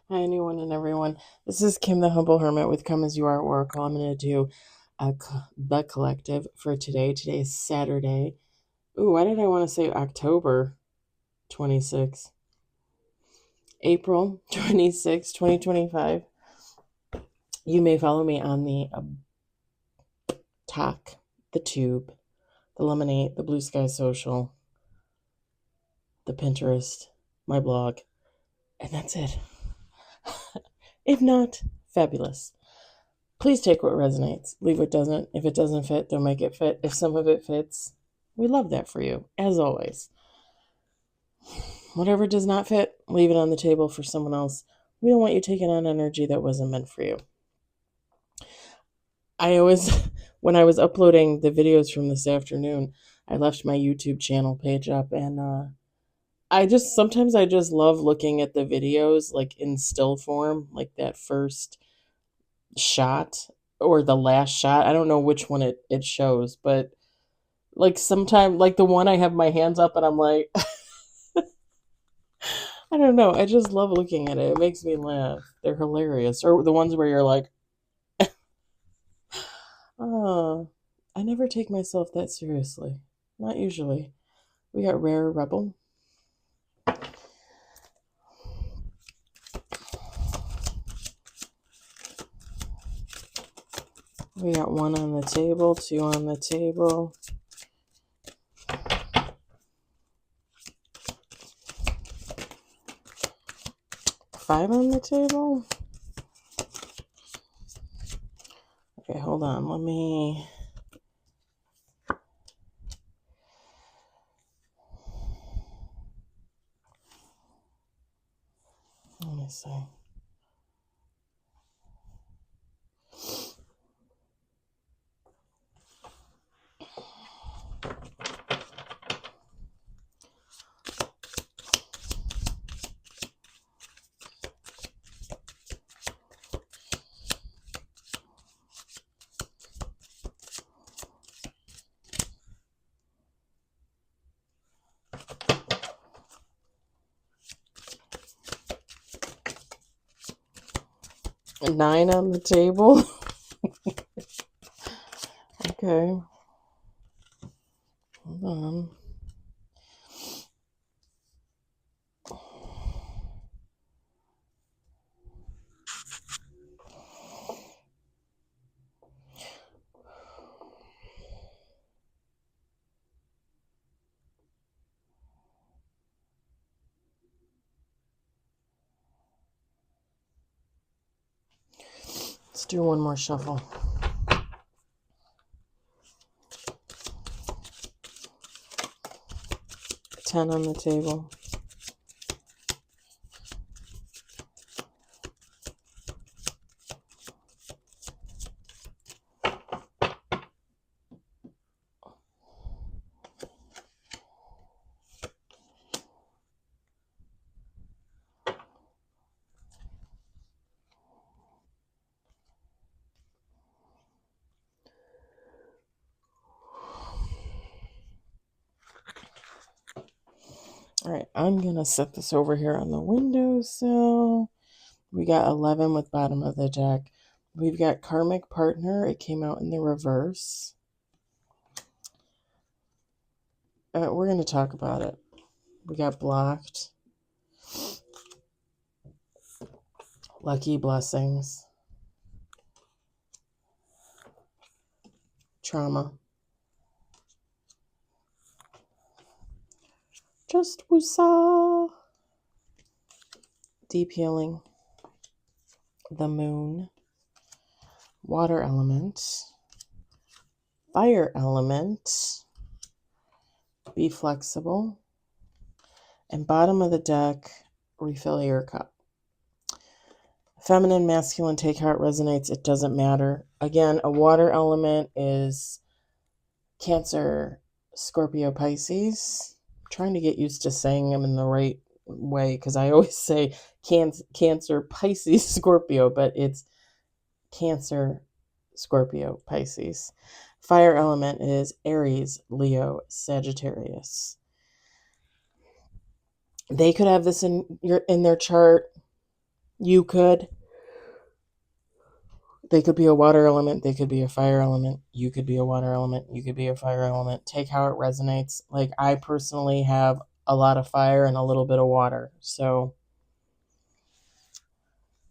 Hi, anyone and everyone. This is Kim, the Humble Hermit with Come As You Are Oracle. I'm going to do the collective for today. Today is Saturday. Ooh, why did I want to say October 26th? April 26th, 2025. You may follow me on the Talk, the Tube, the Lemonade, the Blue Sky Social, the Pinterest, my blog, and that's it. If not, fabulous. Please take what resonates, leave what doesn't. If it doesn't fit, don't make it fit. If some of it fits, we love that for you, as always. Whatever does not fit, leave it on the table for someone else. We don't want you taking on energy that wasn't meant for you. I always, when I was uploading the videos from this afternoon, I left my YouTube channel page up, and sometimes I just love looking at the videos like in still form, like that first shot or the last shot. I don't know which one it shows, but like sometime like the one I have my hands up and I'm like I don't know, I just love looking at it. It makes me laugh. They're hilarious. Or the ones where you're like, oh, I never take myself that seriously. Not usually. We got Rare Rebel. We got 1 on the table, 2 on the table. 5 on the table. Okay, hold on. Let me see. A 9 on the table. Okay. Hold on. Let's do one more shuffle. 10 on the table. All right, I'm going to set this over here on the windowsill. We got 11 with bottom of the deck. We've got Karmic Partner. It came out in the reverse. We're going to talk about it. We got Blocked. Lucky Blessings. Trauma. Just woosah. Deep Healing. The Moon. Water Element. Fire Element. Be Flexible. And bottom of the deck, Refill Your Cup. Feminine, masculine, take heart, resonates. It doesn't matter. Again, a water element is Cancer, Scorpio, Pisces. I'm trying to get used to saying them in the right way because I always say Cancer, Pisces, Scorpio, but it's Cancer, Scorpio, Pisces. Fire element is Aries, Leo, Sagittarius. They could have this in their chart. You could, they could be a water element, they could be a fire element, you could be a water element, you could be a fire element. Take how it resonates. Like, I personally have a lot of fire and a little bit of water. So,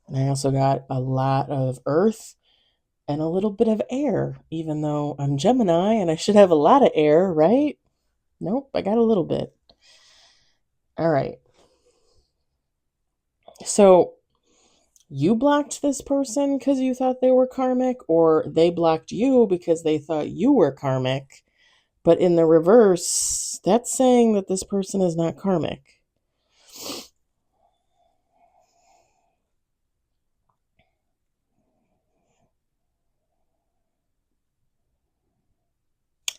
and I also got a lot of earth and a little bit of air, even though I'm Gemini and I should have a lot of air, right? Nope, I got a little bit. All right. So, you blocked this person because you thought they were karmic, or they blocked you because they thought you were karmic. But in the reverse, that's saying that this person is not karmic.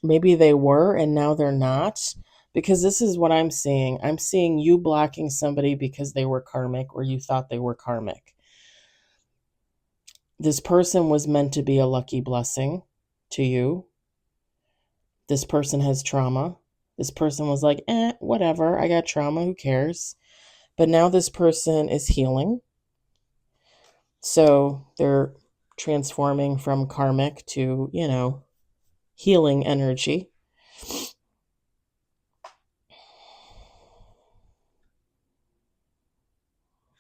Maybe they were and now they're not. Because this is what I'm seeing. I'm seeing you blocking somebody because they were karmic or you thought they were karmic. This person was meant to be a lucky blessing to you. This person has trauma. This person was like, whatever, I got trauma, who cares? But now this person is healing. So they're transforming from karmic to, healing energy.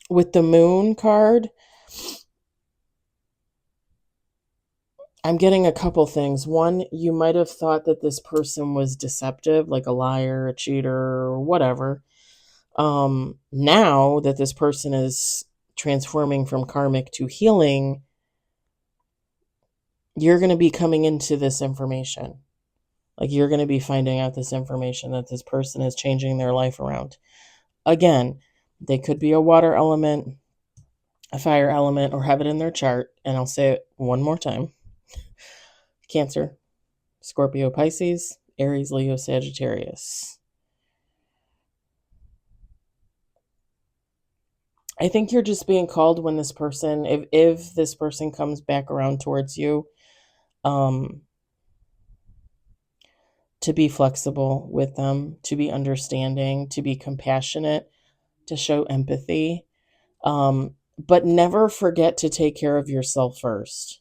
With the moon card, I'm getting a couple things. One, you might have thought that this person was deceptive, like a liar, a cheater, or whatever. Now that this person is transforming from karmic to healing, you're going to be coming into this information. Like, you're going to be finding out this information that this person is changing their life around. Again, they could be a water element, a fire element, or have it in their chart. And I'll say it one more time. Cancer, Scorpio, Pisces, Aries, Leo, Sagittarius. I think you're just being called when this person, if this person comes back around towards you, to be flexible with them, to be understanding, to be compassionate, to show empathy. But never forget to take care of yourself first.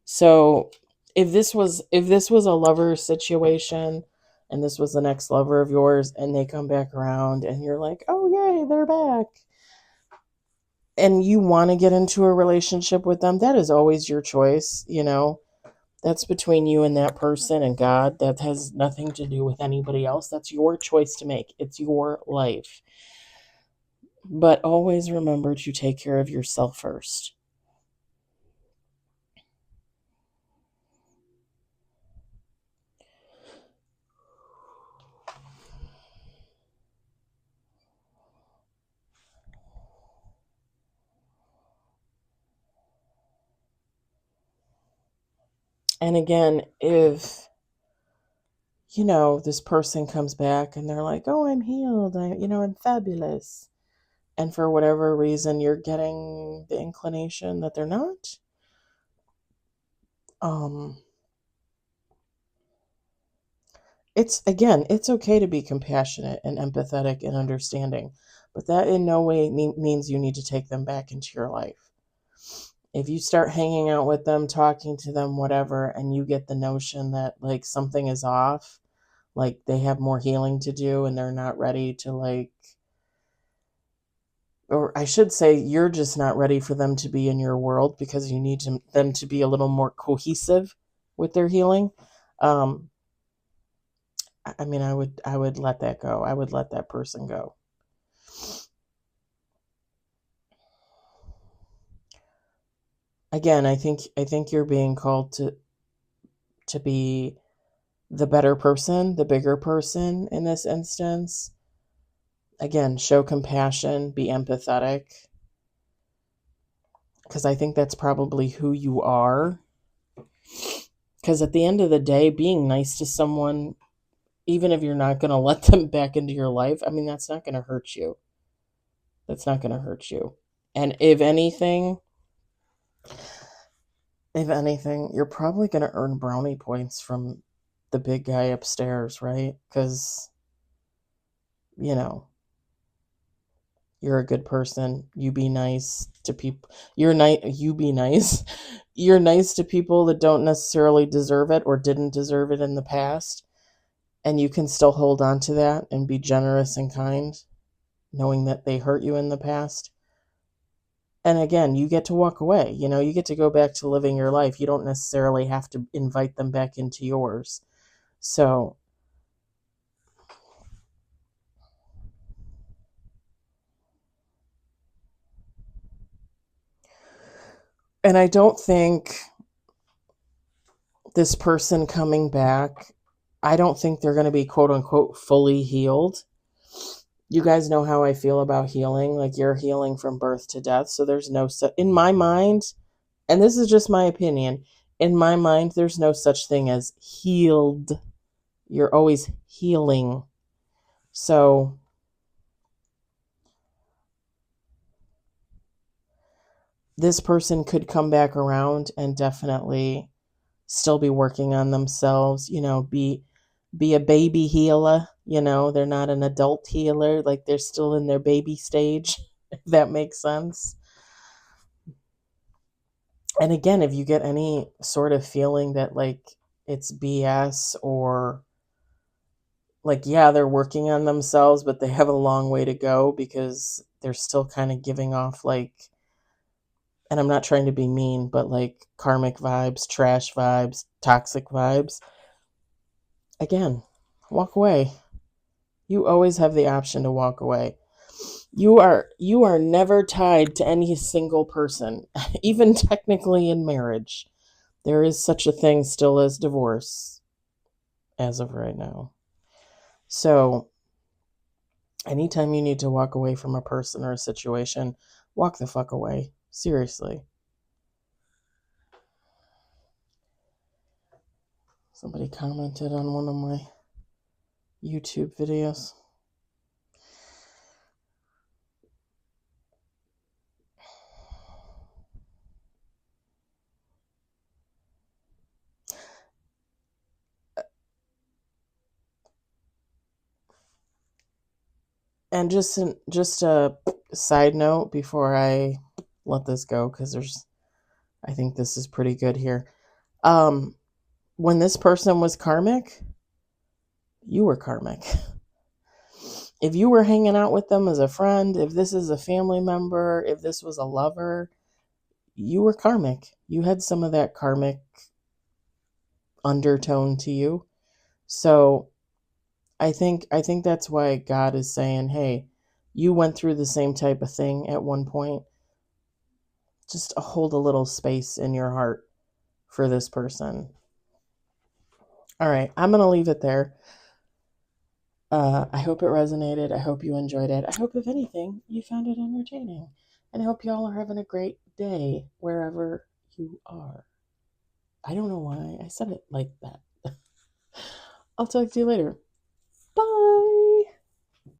So if this was a lover situation and this was the next lover of yours and they come back around and you're like, oh yay, they're back, and you want to get into a relationship with them, that is always your choice. That's between you and that person and God. That has nothing to do with anybody else. That's your choice to make. It's your life. But always remember to take care of yourself first. And again, if this person comes back and they're like, oh, I'm healed, I'm fabulous, and for whatever reason you're getting the inclination that they're not, um it's okay to be compassionate and empathetic and understanding, but that in no way means you need to take them back into your life. If you start hanging out with them, talking to them, whatever, and you get the notion that like something is off, like they have more healing to do and they're not ready to, like, or I should say you're just not ready for them to be in your world because you need them to be a little more cohesive with their healing. um I mean, I would let that go. I would let that person go. Again, I think you're being called to be the better person, the bigger person in this instance. Again, show compassion, be empathetic, because I think that's probably who you are. Because at the end of the day, being nice to someone, even if you're not going to let them back into your life, I mean, that's not going to hurt you. That's not going to hurt you. And if anything, you're probably going to earn brownie points from the big guy upstairs, right? Because, you know, You're a good person. You be nice to people. You be nice. You're nice to people that don't necessarily deserve it or didn't deserve it in the past. And you can still hold on to that and be generous and kind, knowing that they hurt you in the past. And again, you get to walk away. You get to go back to living your life. You don't necessarily have to invite them back into yours. So, and I don't think this person coming back, I don't think they're going to be quote unquote fully healed. You guys know how I feel about healing. Like, you're healing from birth to death. So there's no, in my mind, and this is just my opinion, in my mind, there's no such thing as healed. You're always healing. So this person could come back around and definitely still be working on themselves, be a baby healer. They're not an adult healer, like they're still in their baby stage, if that makes sense. And again, if you get any sort of feeling that like it's BS, or like, yeah, they're working on themselves, but they have a long way to go because they're still kind of giving off like, and I'm not trying to be mean, but like karmic vibes, trash vibes, toxic vibes. Again, walk away. You always have the option to walk away. You are never tied to any single person, even technically in marriage. There is such a thing still as divorce as of right now. So, anytime you need to walk away from a person or a situation, walk the fuck away. Seriously. Somebody commented on one of my YouTube videos. And just a side note before I let this go, because I think this is pretty good here. When this person was karmic, you were karmic. If you were hanging out with them as a friend, if this is a family member, if this was a lover, you were karmic. You had some of that karmic undertone to you. So I think that's why God is saying, "Hey, you went through the same type of thing at one point. Just hold a little space in your heart for this person." All right, I'm going to leave it there. I hope it resonated. I hope you enjoyed it. I hope, if anything, you found it entertaining. And I hope y'all are having a great day wherever you are. I don't know why I said it like that. I'll talk to you later.